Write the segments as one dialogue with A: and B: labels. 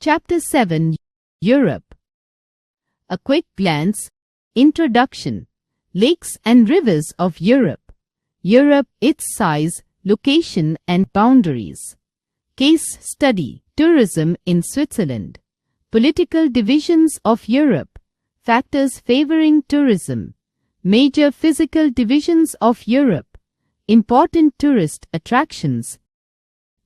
A: Chapter 7 Europe. A quick glance. Introduction. Lakes and rivers of Europe. Europe, its size, location and boundaries. Case study. Tourism in Switzerland. Political divisions of Europe. Factors favoring tourism. Major physical divisions of Europe. Important tourist attractions.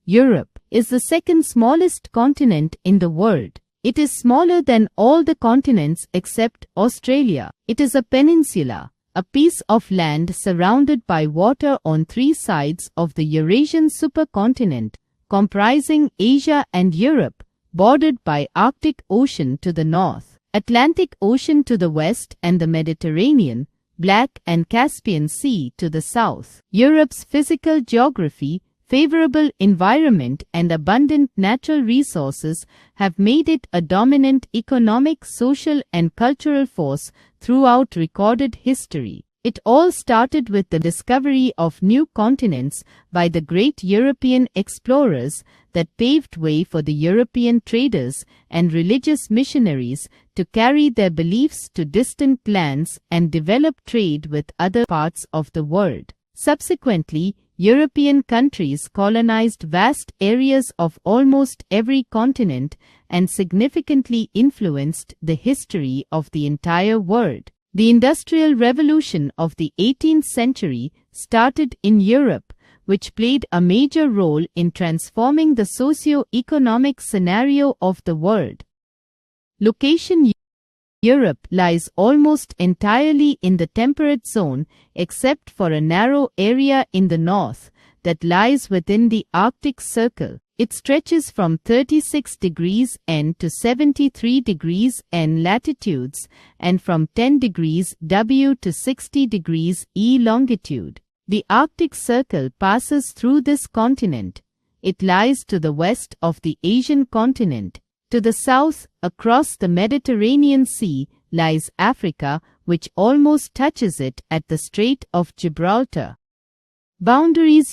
A: Europe is the second smallest continent in the world. It is smaller than all the continents except Australia. It is a peninsula, a piece of land surrounded by water on three sides of the Eurasian supercontinent, comprising Asia and Europe, bordered by Arctic Ocean to the north, Atlantic Ocean to the west and the Mediterranean, Black and Caspian Sea to the south. Europe's physical geography, favorable environment and abundant natural resources have made it a dominant economic, social and cultural force throughout recorded history. It all started with the discovery of new continents by the great European explorers that paved way for the European traders and religious missionaries to carry their beliefs to distant lands and develop trade with other parts of the world. Subsequently, European countries colonized vast areas of almost every continent and significantly influenced the history of the entire world. The Industrial Revolution of the 18th century started in Europe, which played a major role in transforming the socio-economic scenario of the world. Location. Europe lies almost entirely in the temperate zone except for a narrow area in the north that lies within the Arctic Circle. It stretches from 36 degrees N to 73 degrees N latitudes and from 10 degrees W to 60 degrees E longitude. The Arctic Circle passes through this continent. It lies to the west of the Asian continent. To the south, across the Mediterranean Sea, lies Africa, which almost touches it at the Strait of Gibraltar. Boundaries.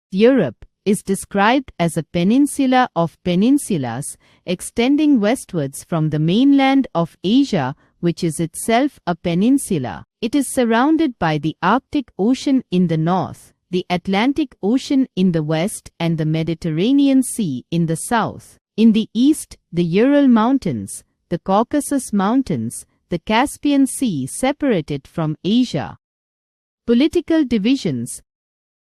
A: Europe is described as a peninsula of peninsulas, extending westwards from the mainland of Asia, which is itself a peninsula. It is surrounded by the Arctic Ocean in the north, the Atlantic Ocean in the west, and the Mediterranean Sea in the south. In the east, the Ural Mountains, the Caucasus Mountains, the Caspian Sea separate it from Asia. Political divisions.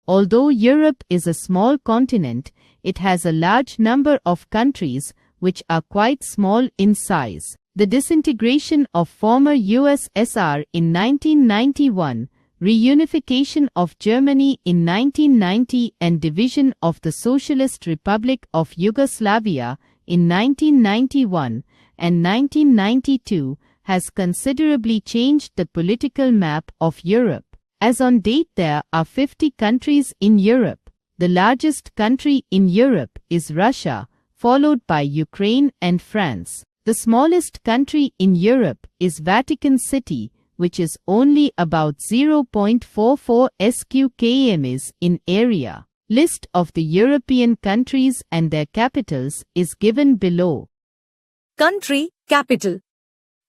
A: Although Europe is a small continent, it has a large number of countries which are quite small in size. The disintegration of former USSR in 1991, reunification of Germany in 1990 and division of the Socialist Republic of Yugoslavia in 1991 and 1992 has considerably changed the political map of Europe. As on date, there are 50 countries in Europe. The largest country in Europe is Russia, followed by Ukraine and France. The smallest country in Europe is Vatican City, which is only about 0.44 sq.km in area. List of the European countries and their capitals is given below.
B: Country capital: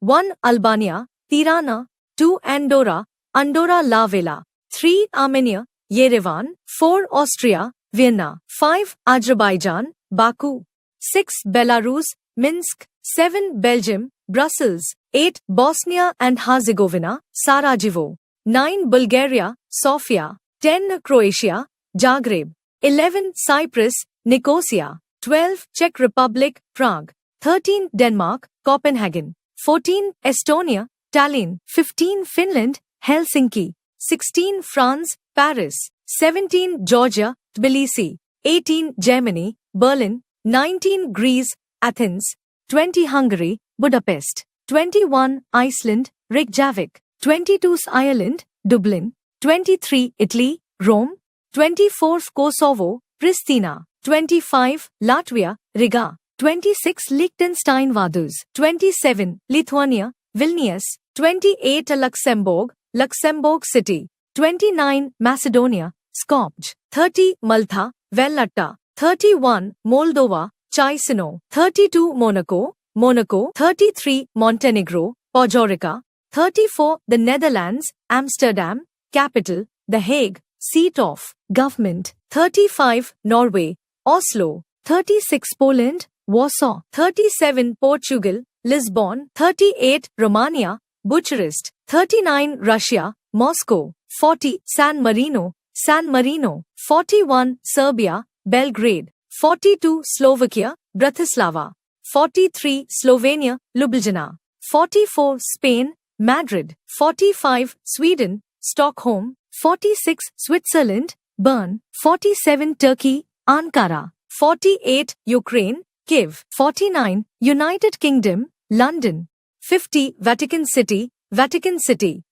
B: 1. Albania, Tirana. 2. Andorra, Andorra la Vella. 3. Armenia, Yerevan. 4. Austria, Vienna. 5. Azerbaijan, Baku. 6. Belarus, Minsk. 7. Belgium, Brussels. 8. Bosnia and Herzegovina, Sarajevo. 9. Bulgaria, Sofia. 10. Croatia, Zagreb. 11. Cyprus, Nicosia. 12. Czech Republic, Prague. 13. Denmark, Copenhagen. 14. Estonia, Tallinn. 15. Finland, Helsinki. 16. France, Paris. 17. Georgia, Tbilisi. 18. Germany, Berlin. 19. Greece, Athens. 20. Hungary, Budapest. 21. Iceland, Reykjavik. 22. Ireland, Dublin. 23. Italy, Rome. 24. Kosovo, Pristina. 25. Latvia, Riga. 26. Liechtenstein, Vaduz. 27. Lithuania, Vilnius. 28. Luxembourg, Luxembourg City. 29. Macedonia, Skopje. 30. Malta, Valletta. 31. Moldova, Chisinau. 32 Monaco, Monaco. 33 Montenegro, Podgorica. 34 The Netherlands, Amsterdam, capital, The Hague, seat of government. 35 Norway, Oslo. 36 Poland, Warsaw. 37 Portugal, Lisbon. 38 Romania, Bucharest. 39 Russia, Moscow. 40 San Marino, San Marino. 41 Serbia, Belgrade. 42 Slovakia, Bratislava. 43 Slovenia, Ljubljana. 44 Spain, Madrid. 45 Sweden, Stockholm. 46 Switzerland, Bern. 47 Turkey, Ankara. 48 Ukraine, Kiev. 49 United Kingdom, London. 50 Vatican City, Vatican City.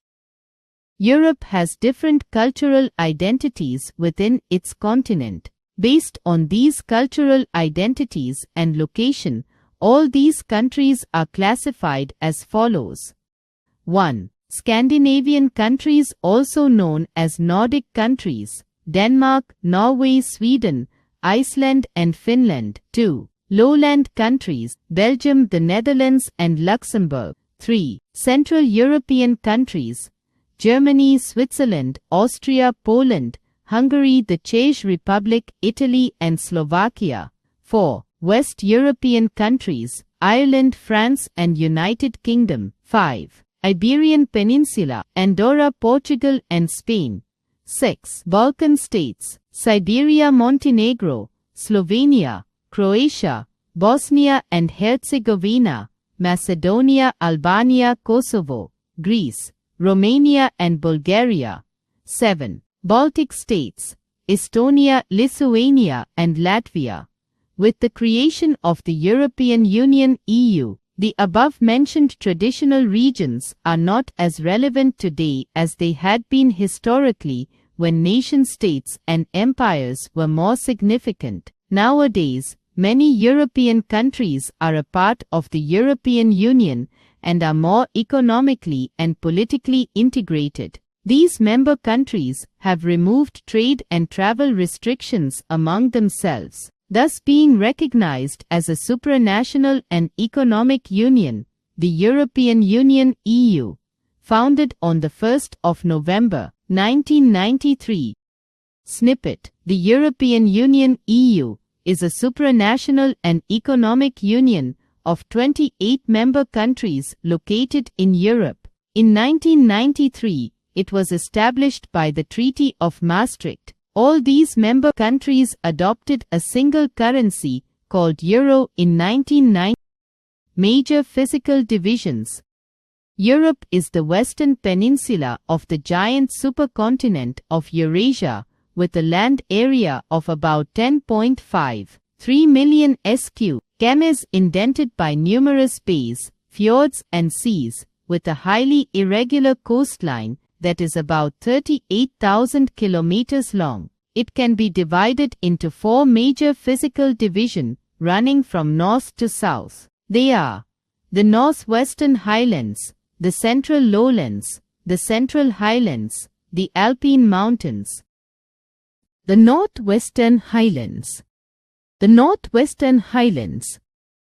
A: Europe has different cultural identities within its continent. Based on these cultural identities and location, all these countries are classified as follows. 1. Scandinavian countries, also known as Nordic countries: Denmark, Norway, Sweden, Iceland and Finland. 2. Lowland countries: Belgium, the Netherlands and Luxembourg. 3. Central European countries: Germany, Switzerland, Austria, Poland, Hungary, the Czech Republic, Italy and Slovakia. 4. West European countries: Ireland, France and United Kingdom. 5. Iberian Peninsula: Andorra, Portugal and Spain. 6. Balkan states: Siberia, Montenegro, Slovenia, Croatia, Bosnia and Herzegovina, Macedonia, Albania, Kosovo, Greece, Romania and Bulgaria. 7. Baltic states: Estonia, Lithuania and Latvia. With the creation of the European Union (EU), the above-mentioned traditional regions are not as relevant today as they had been historically, when nation-states and empires were more significant. Nowadays, many European countries are a part of the European Union and are more economically and politically integrated. These member countries have removed trade and travel restrictions among themselves, thus being recognized as a supranational and economic union. The European Union (EU), founded on the 1st of November 1993. Snippet: The European Union (EU) is a supranational and economic union of 28 member countries located in Europe. In 1993, it was established by the Treaty of Maastricht. All these member countries adopted a single currency called euro in 1990. Major physical divisions. Europe is the western peninsula of the giant supercontinent of Eurasia, with a land area of about 10.53 million sq km, indented by numerous bays, fjords and seas, with a highly irregular coastline that is about 38,000 kilometers long. It can be divided into 4 major physical divisions, running from north to south. They are the Northwestern Highlands, the Central Lowlands, the Central Highlands, the Alpine Mountains. The Northwestern Highlands. The Northwestern Highlands,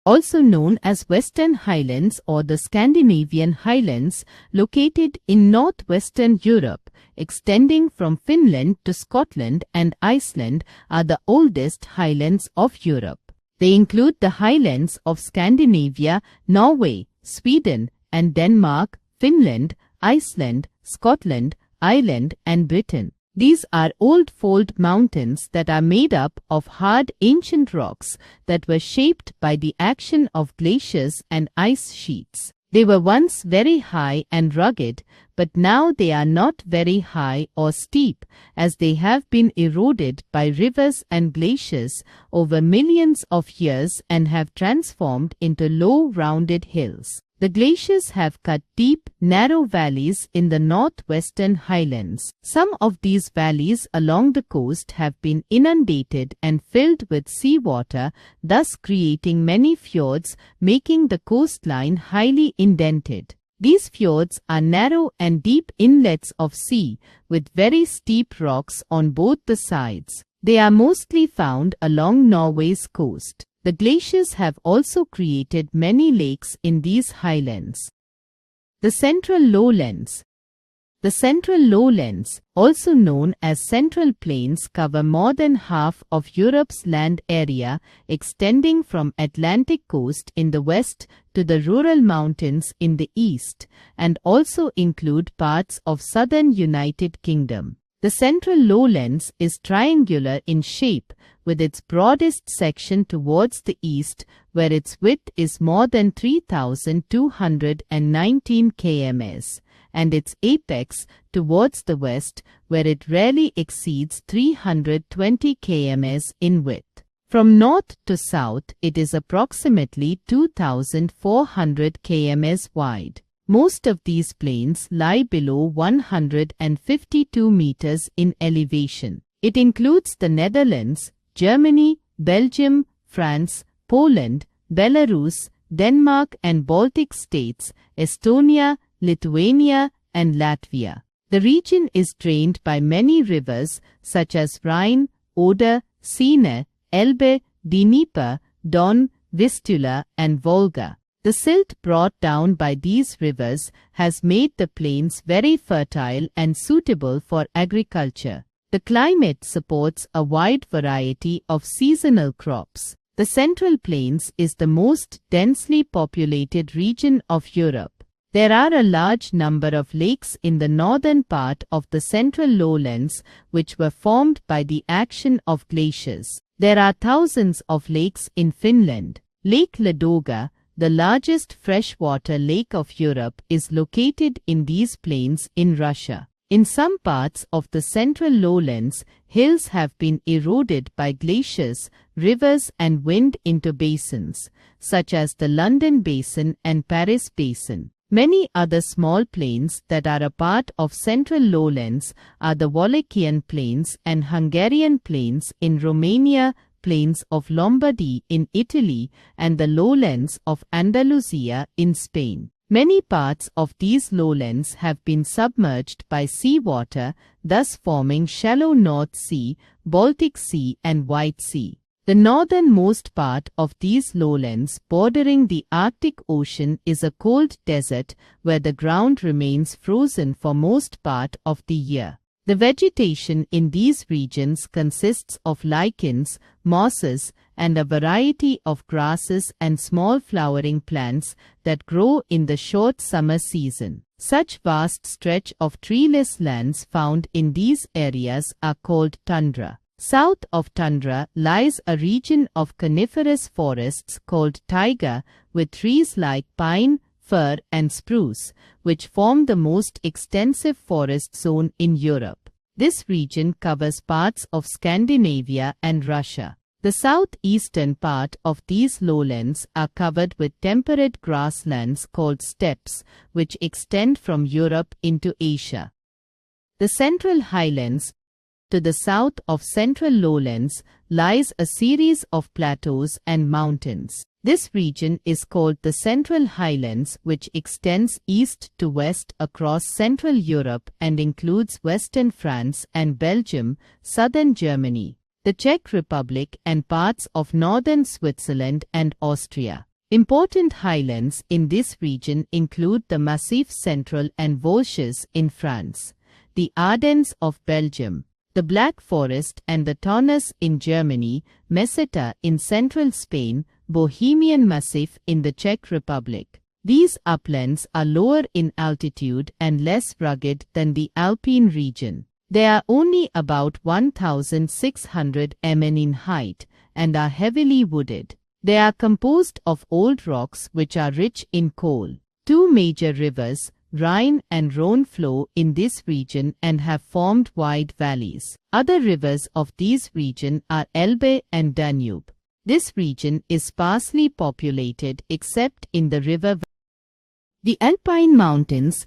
A: also known as Western Highlands or the Scandinavian Highlands, located in northwestern Europe, extending from Finland to Scotland and Iceland, are the oldest highlands of Europe. They include the highlands of Scandinavia, Norway, Sweden and Denmark, Finland, Iceland, Scotland, Ireland and Britain. These are old fold mountains that are made up of hard ancient rocks that were shaped by the action of glaciers and ice sheets. They were once very high and rugged, but now they are not very high or steep, as they have been eroded by rivers and glaciers over millions of years and have transformed into low rounded hills. The glaciers have cut deep, narrow valleys in the northwestern highlands. Some of these valleys along the coast have been inundated and filled with seawater, thus creating many fjords, making the coastline highly indented. These fjords are narrow and deep inlets of sea, with very steep rocks on both the sides. They are mostly found along Norway's coast. The glaciers have also created many lakes in these highlands. The Central Lowlands. The Central Lowlands, also known as Central Plains, cover more than half of Europe's land area, extending from Atlantic coast in the west to the rural mountains in the east, and also include parts of southern United Kingdom. The Central Lowlands is triangular in shape, with its broadest section towards the east, where its width is more than 3,219 km, and its apex towards the west, where it rarely exceeds 320 km in width. From north to south, it is approximately 2,400 km wide. Most of these plains lie below 152 meters in elevation. It includes the Netherlands, Germany, Belgium, France, Poland, Belarus, Denmark and Baltic states, Estonia, Lithuania, and Latvia. The region is drained by many rivers such as Rhine, Oder, Seine, Elbe, Dnieper, Don, Vistula, and Volga. The silt brought down by these rivers has made the plains very fertile and suitable for agriculture. The climate supports a wide variety of seasonal crops. The Central Plains is the most densely populated region of Europe. There are a large number of lakes in the northern part of the Central Lowlands which were formed by the action of glaciers. There are thousands of lakes in Finland. Lake Ladoga, the largest freshwater lake of Europe, is located in these plains in Russia. In some parts of the Central Lowlands, hills have been eroded by glaciers, rivers and wind into basins, such as the London Basin and Paris Basin. Many other small plains that are a part of Central Lowlands are the Wallachian Plains and Hungarian Plains in Romania, plains of Lombardy in Italy, and the lowlands of Andalusia in Spain. Many parts of these lowlands have been submerged by seawater, thus forming shallow North Sea, Baltic Sea and White Sea. The northernmost part of these lowlands bordering the Arctic Ocean is a cold desert where the ground remains frozen for most part of the year. The vegetation in these regions consists of lichens, mosses, and a variety of grasses and small flowering plants that grow in the short summer season. Such vast stretch of treeless lands found in these areas are called tundra. South of tundra lies a region of coniferous forests called taiga, with trees like pine, fir and spruce, which form the most extensive forest zone in Europe. This region covers parts of Scandinavia and Russia. The southeastern part of these lowlands are covered with temperate grasslands called steppes, which extend from Europe into Asia. The Central Highlands. To the south of Central Lowlands lies a series of plateaus and mountains. This region is called the Central Highlands, which extends east to west across Central Europe and includes western France and Belgium, southern Germany, the Czech Republic and parts of northern Switzerland and Austria. Important highlands in this region include the Massif Central and Vosges in France, the Ardennes of Belgium, the Black Forest and the Taunus in Germany, Meseta in central Spain, Bohemian Massif in the Czech Republic. These uplands are lower in altitude and less rugged than the Alpine region. They are only about 1,600 m in height and are heavily wooded. They are composed of old rocks which are rich in coal. Two major rivers, Rhine and Rhone, flow in this region and have formed wide valleys. Other rivers of this region are Elbe and Danube. This region is sparsely populated except in the river. The Alpine Mountains.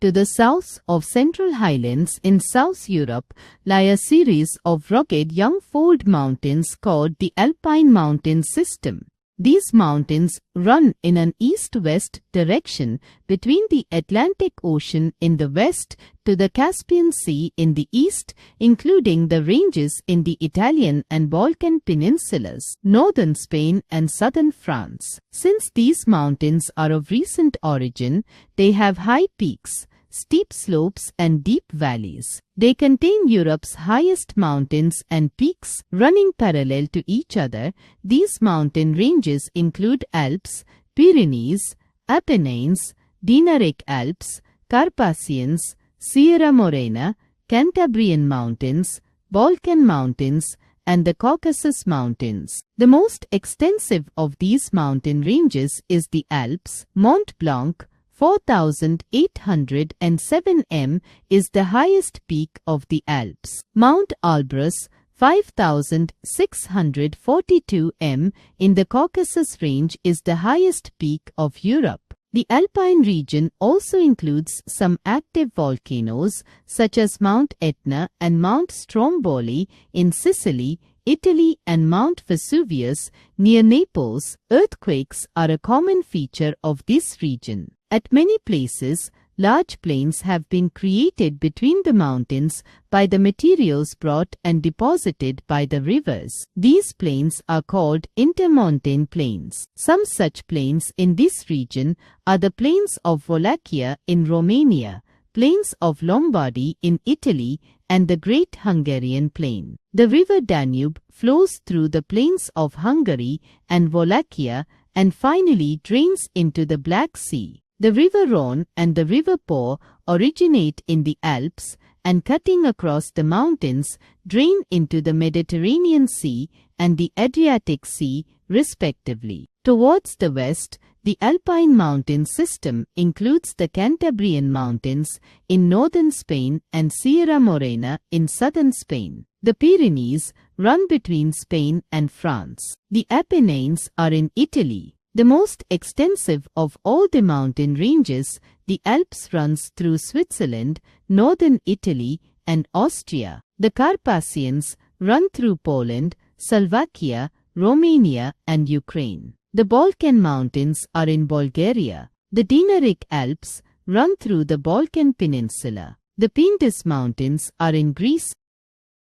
A: To the south of Central Highlands in South Europe lie a series of rugged young fold mountains called the Alpine Mountain System. These mountains run in an east-west direction between the Atlantic Ocean in the west to the Caspian Sea in the east, including the ranges in the Italian and Balkan peninsulas, northern Spain and southern France. Since these mountains are of recent origin, they have high peaks, steep slopes and deep valleys. They contain Europe's highest mountains and peaks running parallel to each other. These mountain ranges include Alps, Pyrenees, Apennines, Dinaric Alps, Carpathians, Sierra Morena, Cantabrian Mountains, Balkan Mountains, and the Caucasus Mountains. The most extensive of these mountain ranges is the Alps. Mont Blanc, 4,807 m, is the highest peak of the Alps. Mount Elbrus, 5,642 m, in the Caucasus Range is the highest peak of Europe. The Alpine region also includes some active volcanoes such as Mount Etna and Mount Stromboli in Sicily, Italy, and Mount Vesuvius near Naples. Earthquakes are a common feature of this region. At many places, large plains have been created between the mountains by the materials brought and deposited by the rivers. These plains are called intermontane plains. Some such plains in this region are the plains of Wallachia in Romania, plains of Lombardy in Italy, and the Great Hungarian Plain. The river Danube flows through the plains of Hungary and Wallachia and finally drains into the Black Sea. The river Rhone and the river Po originate in the Alps and, cutting across the mountains, drain into the Mediterranean Sea and the Adriatic Sea, respectively. Towards the west, the Alpine mountain system includes the Cantabrian Mountains in northern Spain and Sierra Morena in southern Spain. The Pyrenees run between Spain and France. The Apennines are in Italy. The most extensive of all the mountain ranges, the Alps runs through Switzerland, northern Italy, and Austria. The Carpathians run through Poland, Slovakia, Romania, and Ukraine. The Balkan Mountains are in Bulgaria. The Dinaric Alps run through the Balkan Peninsula. The Pindus Mountains are in Greece.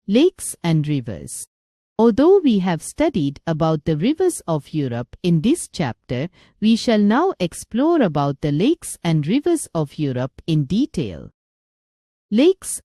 A: Lakes and rivers. Although we have studied about the rivers of Europe in this chapter, we shall now explore about the lakes and rivers of Europe in detail. Lakes.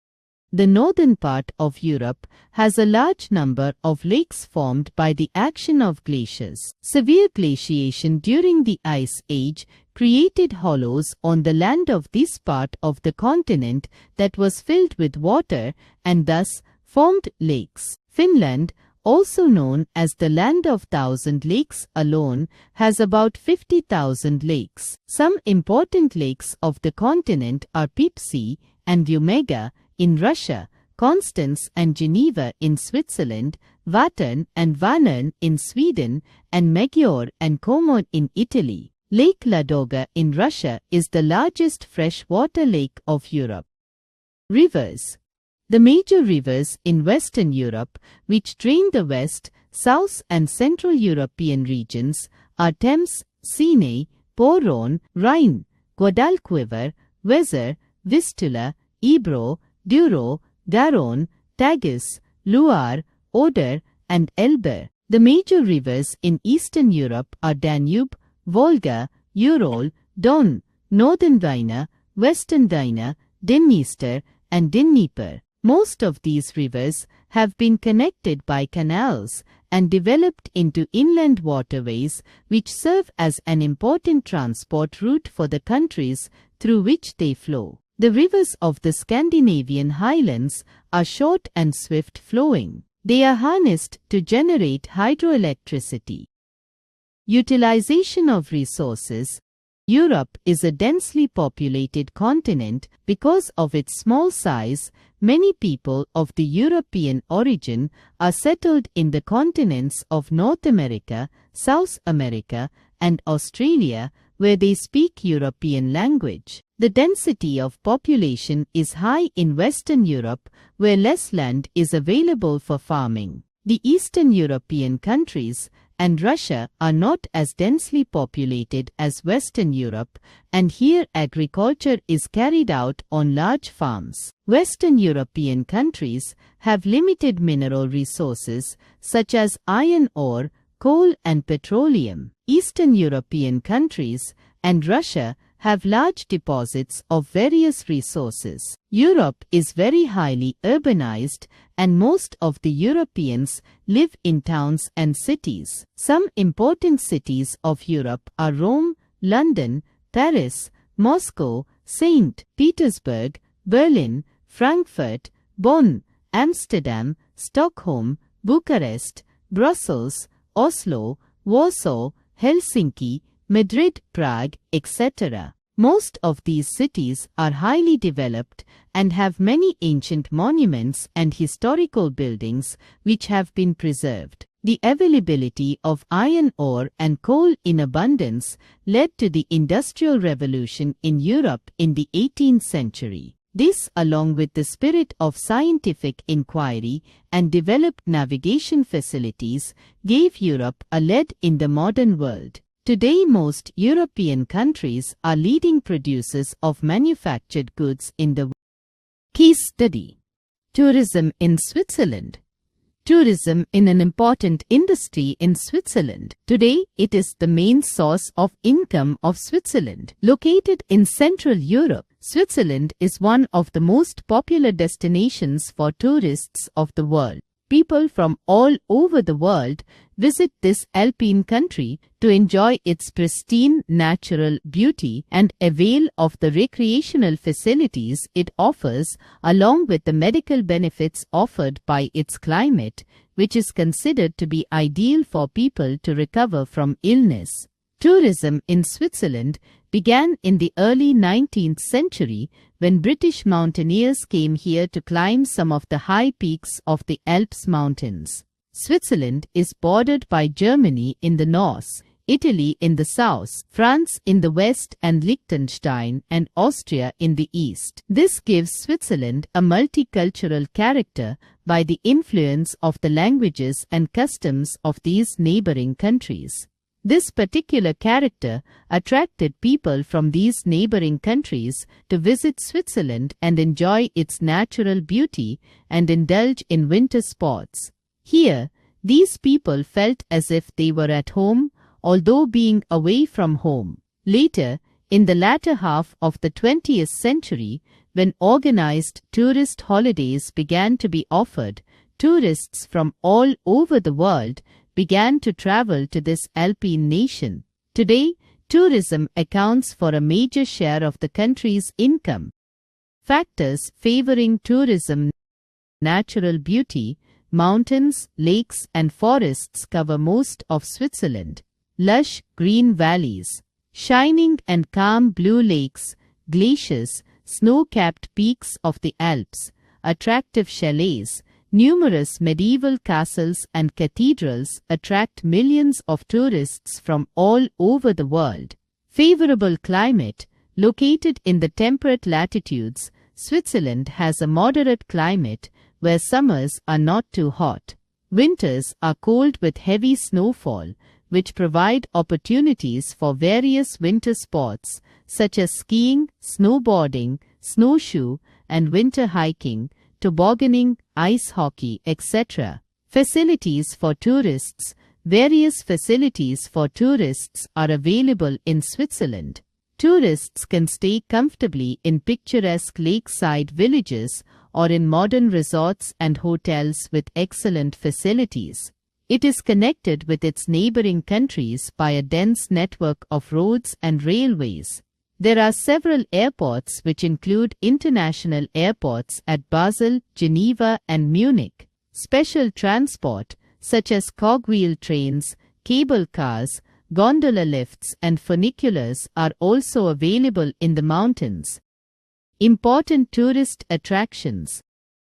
A: The northern part of Europe has a large number of lakes formed by the action of glaciers. Severe glaciation during the Ice Age created hollows on the land of this part of the continent that was filled with water and thus formed lakes. Finland, also known as the Land of Thousand Lakes, alone has about 50,000 lakes. Some important lakes of the continent are Peipsi and Lumega in Russia, Constance and Geneva in Switzerland, Vättern and Vänern in Sweden, and Maggiore and Como in Italy. Lake Ladoga in Russia is the largest freshwater lake of Europe. Rivers. The major rivers in Western Europe, which drain the West, South and Central European regions, are Thames, Seine, Po, Rhône, Rhine, Guadalquivir, Weser, Vistula, Ebro, Douro, Garonne, Tagus, Loire, Oder, and Elbe. The major rivers in Eastern Europe are Danube, Volga, Ural, Don, Northern Dwina, Western Dwina, Dniester, and Dnieper. Most of these rivers have been connected by canals and developed into inland waterways which serve as an important transport route for the countries through which they flow. The rivers of the Scandinavian highlands are short and swift-flowing. They are harnessed to generate hydroelectricity. Utilization of resources. Europe is a densely populated continent. Because of its small size, many people of the European origin are settled in the continents of North America, South America, and Australia, where they speak European language. The density of population is high in Western Europe, where less land is available for farming. The Eastern European countries, and Russia are not as densely populated as Western Europe, and here agriculture is carried out on large farms. Western European countries have limited mineral resources such as iron ore, coal and petroleum. Eastern European countries and Russia have large deposits of various resources. Europe is very highly urbanized, and most of the Europeans live in towns and cities. Some important cities of Europe are Rome, London, Paris, Moscow, St. Petersburg, Berlin, Frankfurt, Bonn, Amsterdam, Stockholm, Bucharest, Brussels, Oslo, Warsaw, Helsinki, Madrid, Prague, etc. Most of these cities are highly developed and have many ancient monuments and historical buildings which have been preserved. The availability of iron ore and coal in abundance led to the Industrial Revolution in Europe in the 18th century. This, along with the spirit of scientific inquiry and developed navigation facilities, gave Europe a lead in the modern world. Today, most European countries are leading producers of manufactured goods in the world. Case study: Tourism in Switzerland. Tourism is an important industry in Switzerland. Today, it is the main source of income of Switzerland. Located in Central Europe, Switzerland is one of the most popular destinations for tourists of the world. People from all over the world visit this alpine country to enjoy its pristine natural beauty and avail of the recreational facilities it offers, along with the medical benefits offered by its climate, which is considered to be ideal for people to recover from illness. Tourism in Switzerland began in the early 19th century when British mountaineers came here to climb some of the high peaks of the Alps mountains. Switzerland is bordered by Germany in the north, Italy in the south, France in the west, and Liechtenstein and Austria in the east. This gives Switzerland a multicultural character by the influence of the languages and customs of these neighboring countries. This particular character attracted people from these neighboring countries to visit Switzerland and enjoy its natural beauty and indulge in winter sports. Here, these people felt as if they were at home, although being away from home. Later, in the latter half of the 20th century, when organized tourist holidays began to be offered, tourists from all over the world began to travel to this alpine nation. Today, tourism accounts for a major share of the country's income. Factors favoring tourism: natural beauty. Mountains, lakes, and forests cover most of Switzerland. Lush green valleys, shining and calm blue lakes, glaciers, snow-capped peaks of the Alps, attractive chalets. Numerous medieval castles and cathedrals attract millions of tourists from all over the world. Favorable climate. Located in the temperate latitudes, Switzerland has a moderate climate where summers are not too hot. Winters are cold with heavy snowfall, which provide opportunities for various winter sports such as skiing, snowboarding, snowshoe, and winter hiking, tobogganing, ice hockey, etc. Facilities for tourists. Various facilities for tourists are available in Switzerland. Tourists can stay comfortably in picturesque lakeside villages or in modern resorts and hotels with excellent facilities. It is connected with its neighboring countries by a dense network of roads and railways. There are several airports which include international airports at Basel, Geneva, and Munich. Special transport, such as cogwheel trains, cable cars, gondola lifts, and funiculars are also available in the mountains. Important tourist attractions.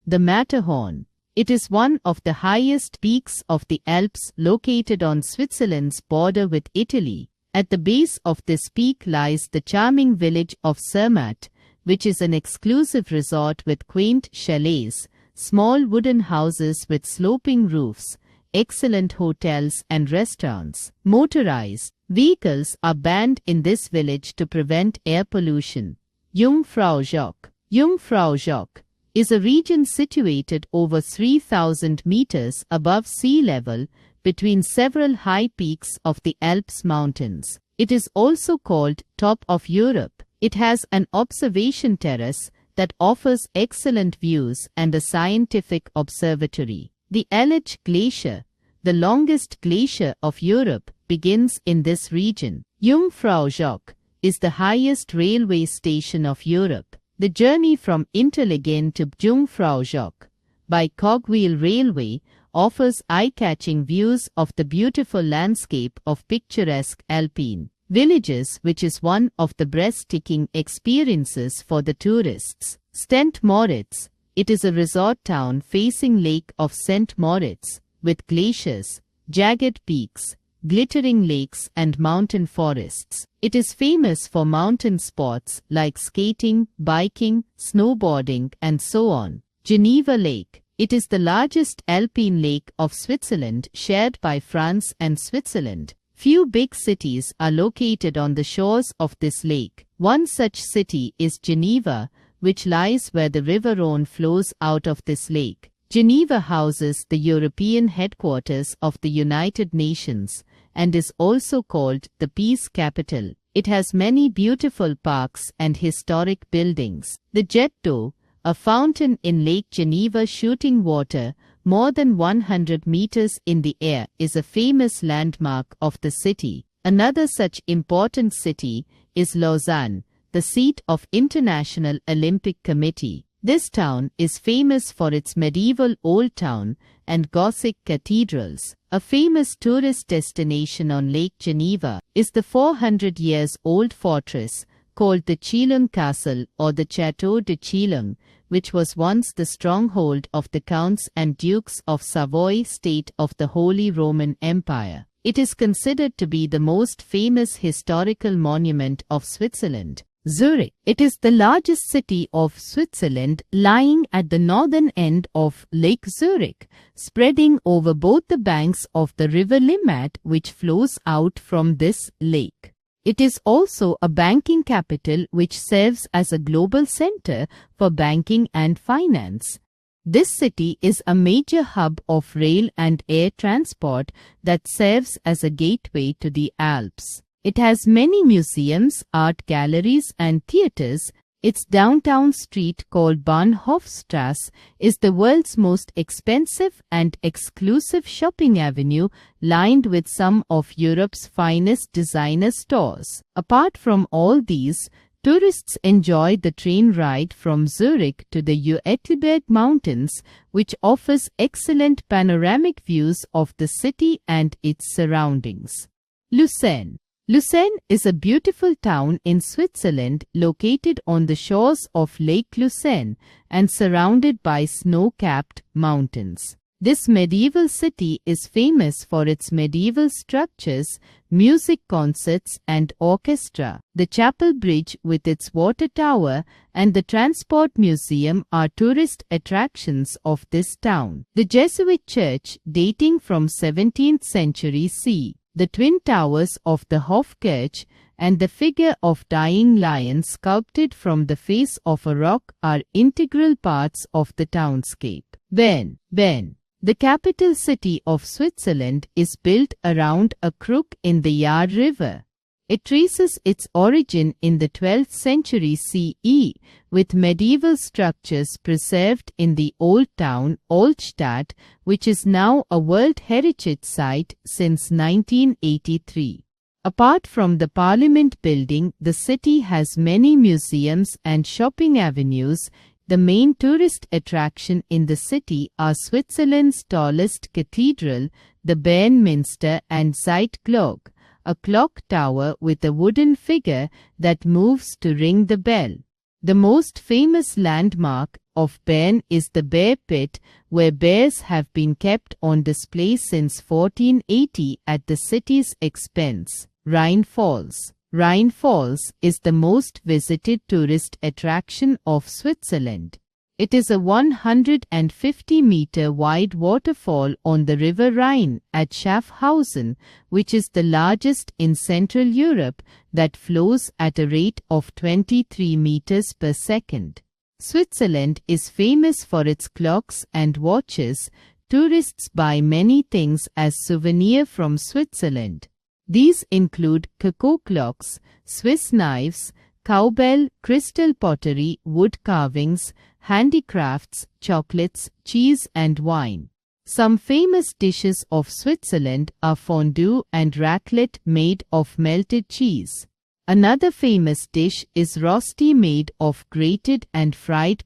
A: The Matterhorn. It is one of the highest peaks of the Alps located on Switzerland's border with Italy. At the base of this peak lies the charming village of Zermatt, which is an exclusive resort with quaint chalets, small wooden houses with sloping roofs, excellent hotels and restaurants. Motorized vehicles are banned in this village to prevent air pollution. Jungfraujoch. Jungfraujoch is a region situated over 3,000 meters above sea level between several high peaks of the Alps mountains. It is also called Top of Europe. It has an observation terrace that offers excellent views and a scientific observatory. The Embellished Glacier, the longest glacier of Europe, begins in this region. Jungfraujoch is the highest railway station of Europe. The journey from Interlaken to Jungfraujoch by cogwheel railway offers eye-catching views of the beautiful landscape of picturesque alpine villages, which is one of the breathtaking experiences for the tourists. St. Moritz. It is a resort town facing Lake of St. Moritz, with glaciers, jagged peaks, glittering lakes and mountain forests. It is famous for mountain sports like skating, biking, snowboarding and so on. Geneva Lake. It is the largest alpine lake of Switzerland, shared by France and Switzerland. Few big cities are located on the shores of this lake. One such city is Geneva, which lies where the river Rhone flows out of this lake. Geneva houses the European headquarters of the United Nations and is also called the Peace Capital. It has many beautiful parks and historic buildings. The Jet d'eau, a fountain in Lake Geneva shooting water more than 100 meters in the air, is a famous landmark of the city. Another such important city is Lausanne, the seat of International Olympic Committee. This town is famous for its medieval old town and Gothic cathedrals. A famous tourist destination on Lake Geneva is the 400 years old fortress called the Chillung Castle or the Château de Chillung, which was once the stronghold of the Counts and Dukes of Savoy, state of the Holy Roman Empire. It is considered to be the most famous historical monument of Switzerland. Zurich. It is the largest city of Switzerland, lying at the northern end of Lake Zurich, spreading over both the banks of the river Limmat, which flows out from this lake. It is also a banking capital which serves as a global center for banking and finance. This city is a major hub of rail and air transport that serves as a gateway to the Alps. It has many museums, art galleries and theaters. Its downtown street, called Bahnhofstrasse, is the world's most expensive and exclusive shopping avenue, lined with some of Europe's finest designer stores. Apart from all these, tourists enjoy the train ride from Zurich to the Uetliberg Mountains, which offers excellent panoramic views of the city and its surroundings. Lucerne. Lucerne is a beautiful town in Switzerland located on the shores of Lake Lucerne and surrounded by snow-capped mountains. This medieval city is famous for its medieval structures, music concerts and orchestra. The Chapel Bridge with its water tower and the Transport Museum are tourist attractions of this town. The Jesuit church, dating from 17th century c. The twin towers of the Hofkirche and the figure of dying lion sculpted from the face of a rock are integral parts of the townscape. Bern. The capital city of Switzerland is built around a crook in the Yar River. It traces its origin in the 12th century CE, with medieval structures preserved in the old town Altstadt, which is now a World Heritage Site since 1983. Apart from the Parliament building, the city has many museums and shopping avenues. The main tourist attraction in the city are Switzerland's tallest cathedral, the Bern Minster, and Zeitglocke, a clock tower with a wooden figure that moves to ring the bell. The most famous landmark of Bern is the Bear Pit, where bears have been kept on display since 1480 at the city's expense. Rhine Falls. Rhine Falls is the most visited tourist attraction of Switzerland. It is a 150-meter wide waterfall on the River Rhine at Schaffhausen, which is the largest in Central Europe, that flows at a rate of 23 meters per second. Switzerland is famous for its clocks and watches. Tourists buy many things as souvenir from Switzerland. These include Coco clocks, Swiss knives, cowbell, crystal pottery, wood carvings, handicrafts, chocolates, cheese and wine. Some famous dishes of Switzerland are fondue and raclette made of melted cheese. Another famous dish is rosti made of grated and fried.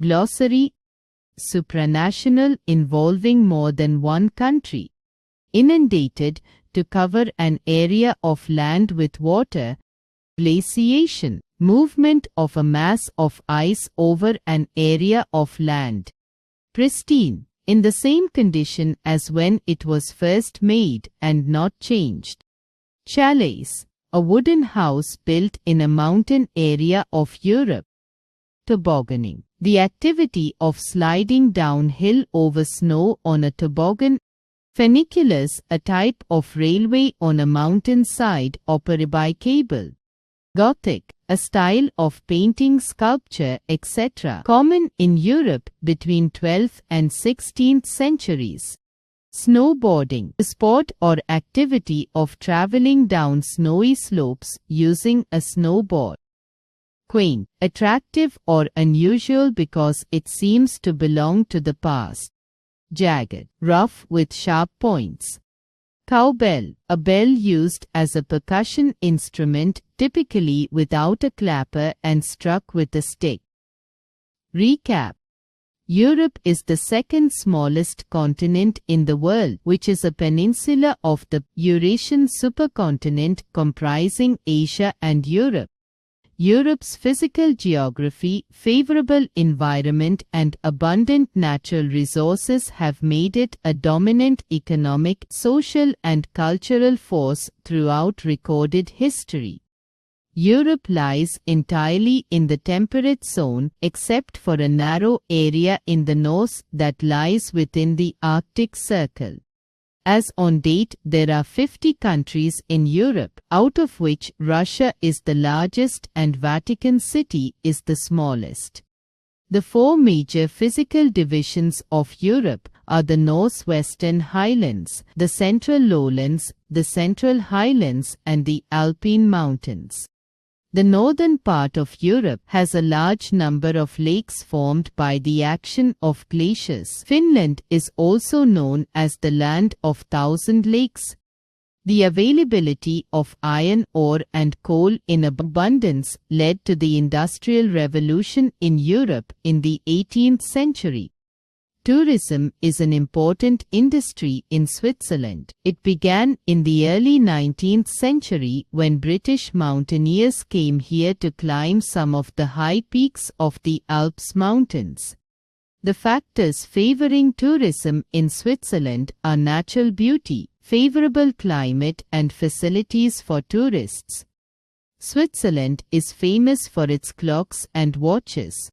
A: Glossary: supranational, involving more than one country. Inundated, to cover an area of land with water. Glaciation, movement of a mass of ice over an area of land. Pristine, in the same condition as when it was first made and not changed. Chalets, a wooden house built in a mountain area of Europe. Tobogganing, the activity of sliding downhill over snow on a toboggan. Funiculars, a type of railway on a mountain side operated by cable. Gothic, a style of painting, sculpture, etc. common in Europe between 12th and 16th centuries. Snowboarding, the sport or activity of traveling down snowy slopes using a snowboard. Quaint, attractive or unusual because it seems to belong to the past. Jagged, rough with sharp points. Cowbell, a bell used as a percussion instrument, typically without a clapper and struck with a stick. Recap: Europe is the second smallest continent in the world, which is a peninsula of the Eurasian supercontinent comprising Asia and Europe. Europe's physical geography, favorable environment and abundant natural resources have made it a dominant economic, social and cultural force throughout recorded history. Europe lies entirely in the temperate zone, except for a narrow area in the north that lies within the Arctic Circle. As on date, there are 50 countries in Europe, out of which Russia is the largest and Vatican City is the smallest. The four major physical divisions of Europe are the Northwestern Highlands, the Central Lowlands, the Central Highlands, and the Alpine Mountains. The northern part of Europe has a large number of lakes formed by the action of glaciers. Finland is also known as the land of 1,000 lakes. The availability of iron ore and coal in abundance led to the Industrial Revolution in Europe in the 18th century. Tourism is an important industry in Switzerland. It began in the early 19th century when British mountaineers came here to climb some of the high peaks of the Alps mountains. The factors favoring tourism in Switzerland are natural beauty, favorable climate, and facilities for tourists. Switzerland is famous for its clocks and watches.